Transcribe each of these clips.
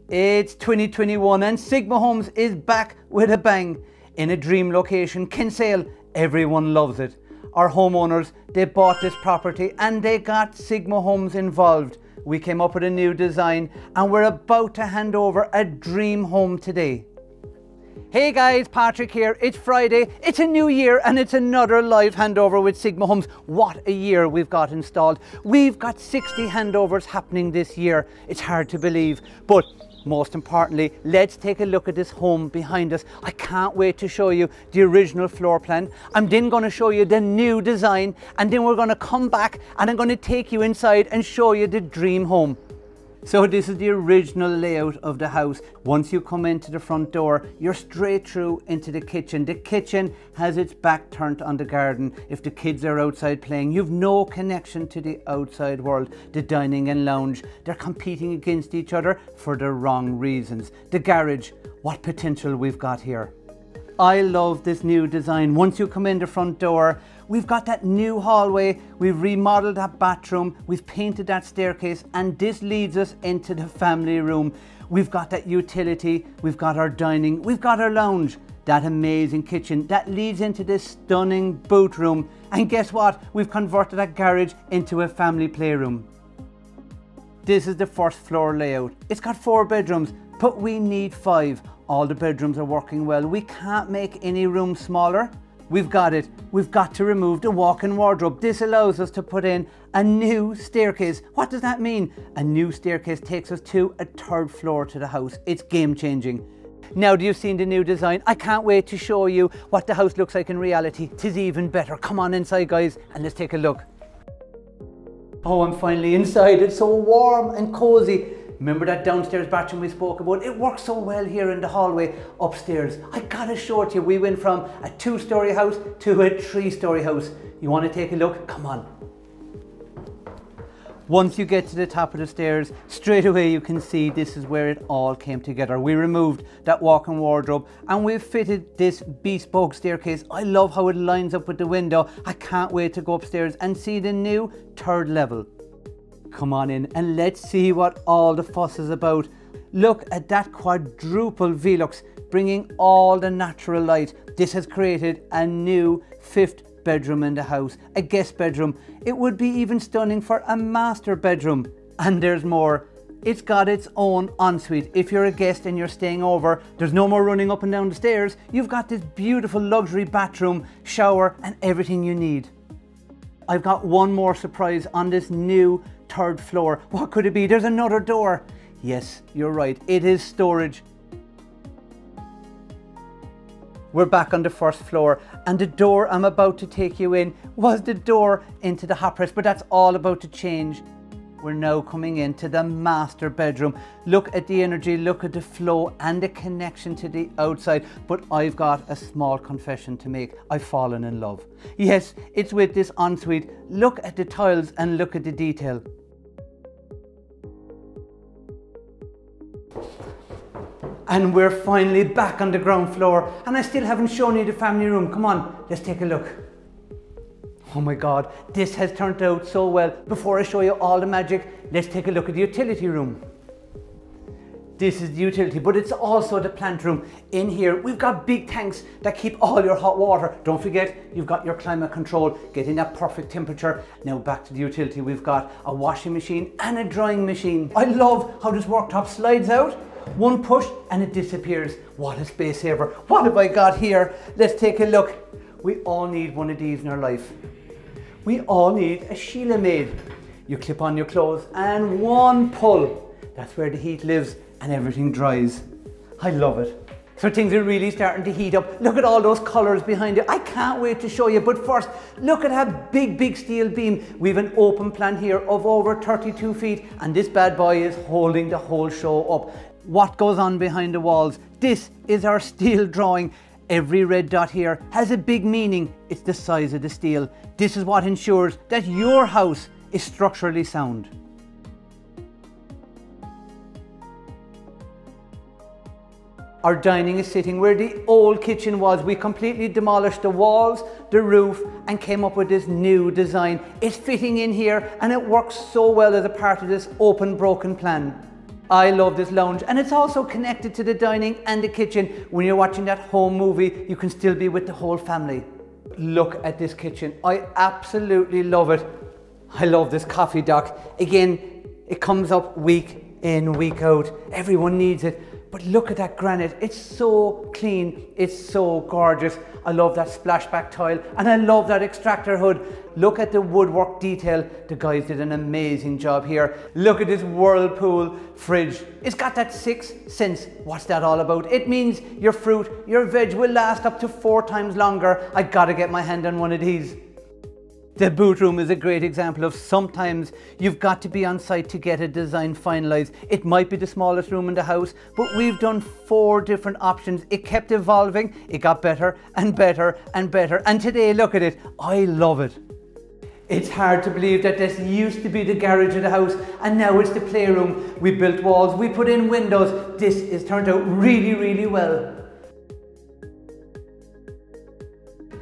It's 2021 and Sigma Homes is back with a bang. In a dream location, Kinsale, everyone loves it. Our homeowners, they bought this property and they got Sigma Homes involved. We came up with a new design and we're about to hand over a dream home today. Hey guys, Patrick here. It's Friday, it's a new year and it's another live handover with Sigma Homes. What a year we've got installed. We've got 60 handovers happening this year. It's hard to believe, but most importantly, let's take a look at this home behind us. I can't wait to show you the original floor plan. I'm then going to show you the new design and then we're going to come back and I'm going to take you inside and show you the dream home. So this is the original layout of the house. Once you come into the front door, you're straight through into the kitchen. The kitchen has its back turned on the garden. If the kids are outside playing, you've no connection to the outside world. The dining and lounge, they're competing against each other for the wrong reasons. The garage, what potential we've got here. I love this new design. Once you come in the front door, we've got that new hallway, we've remodeled that bathroom, we've painted that staircase, and this leads us into the family room. We've got that utility, we've got our dining, we've got our lounge, that amazing kitchen that leads into this stunning boot room. And guess what? We've converted that garage into a family playroom. This is the first floor layout. It's got 4 bedrooms, but we need 5. All the bedrooms are working well. We can't make any room smaller. We've got it. We've got to remove the walk-in wardrobe. This allows us to put in a new staircase. What does that mean? A new staircase takes us to a 3rd floor to the house. It's game-changing. Now that you've seen the new design, I can't wait to show you what the house looks like in reality. 'Tis even better. Come on inside, guys, and let's take a look. Oh, I'm finally inside. It's so warm and cozy. Remember that downstairs bathroom we spoke about? It works so well here in the hallway upstairs. I gotta show it to you. We went from a 2-story house to a 3-story house. You want to take a look? Come on. Once you get to the top of the stairs, straight away you can see this is where it all came together. We removed that walk-in wardrobe and we've fitted this bespoke staircase. I love how it lines up with the window. I can't wait to go upstairs and see the new 3rd level. Come on in and let's see what all the fuss is about. Look at that quadruple Velux bringing all the natural light. This has created a new 5th bedroom in the house, a guest bedroom. It would be even stunning for a master bedroom. And there's more. It's got its own ensuite. If you're a guest and you're staying over, there's no more running up and down the stairs. You've got this beautiful luxury bathroom, shower and everything you need. I've got one more surprise on this new 3rd floor. What could it be? There's another door. Yes, you're right. It is storage. We're back on the 1st floor and the door I'm about to take you in was the door into the hot press, but that's all about to change. We're now coming into the master bedroom. Look at the energy, look at the flow and the connection to the outside. But I've got a small confession to make. I've fallen in love. Yes, it's with this ensuite. Look at the tiles and look at the detail. And we're finally back on the ground floor and I still haven't shown you the family room. Come on, let's take a look. Oh my God, this has turned out so well. Before I show you all the magic, let's take a look at the utility room. This is the utility, but it's also the plant room. In here, we've got big tanks that keep all your hot water. Don't forget, you've got your climate control, getting that perfect temperature. Now back to the utility, we've got a washing machine and a drying machine. I love how this worktop slides out. One push and it disappears. What a space saver. What have I got here? Let's take a look. We all need one of these in our life. We all need a Sheila maid. You clip on your clothes and one pull. That's where the heat lives and everything dries. I love it. So things are really starting to heat up. Look at all those colours behind it. I can't wait to show you. But first, look at that big steel beam. We have an open plan here of over 32 feet and this bad boy is holding the whole show up. What goes on behind the walls? This is our steel drawing. Every red dot here has a big meaning. It's the size of the steel. This is what ensures that your house is structurally sound. Our dining is sitting where the old kitchen was. We completely demolished the walls, the roof, and came up with this new design. It's fitting in here and it works so well as a part of this open broken plan. I love this lounge, and it's also connected to the dining and the kitchen. When you're watching that home movie, you can still be with the whole family. Look at this kitchen. I absolutely love it. I love this coffee dock. Again, it comes up week in, week out. Everyone needs it. But look at that granite. It's so clean. It's so gorgeous. I love that splashback tile, and I love that extractor hood. Look at the woodwork detail. The guys did an amazing job here. Look at this whirlpool fridge. It's got that 6 cents. What's that all about? It means your fruit, your veg will last up to 4 times longer. I gotta get my hand on one of these. The boot room is a great example of sometimes you've got to be on site to get a design finalized. It might be the smallest room in the house, but we've done 4 different options. It kept evolving. It got better and better and better. And today, look at it. I love it. It's hard to believe that this used to be the garage of the house and now it's the playroom. We built walls, we put in windows. This has turned out really, really well.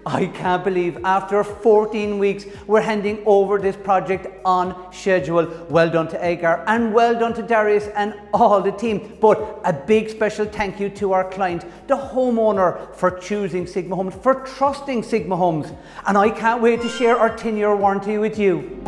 I can't believe after 14 weeks we're handing over this project on schedule. Well done to Agar and well done to Darius and all the team. But a big special thank you to our client, the homeowner, for choosing Sigma Homes, for trusting Sigma Homes. And I can't wait to share our 10-year warranty with you.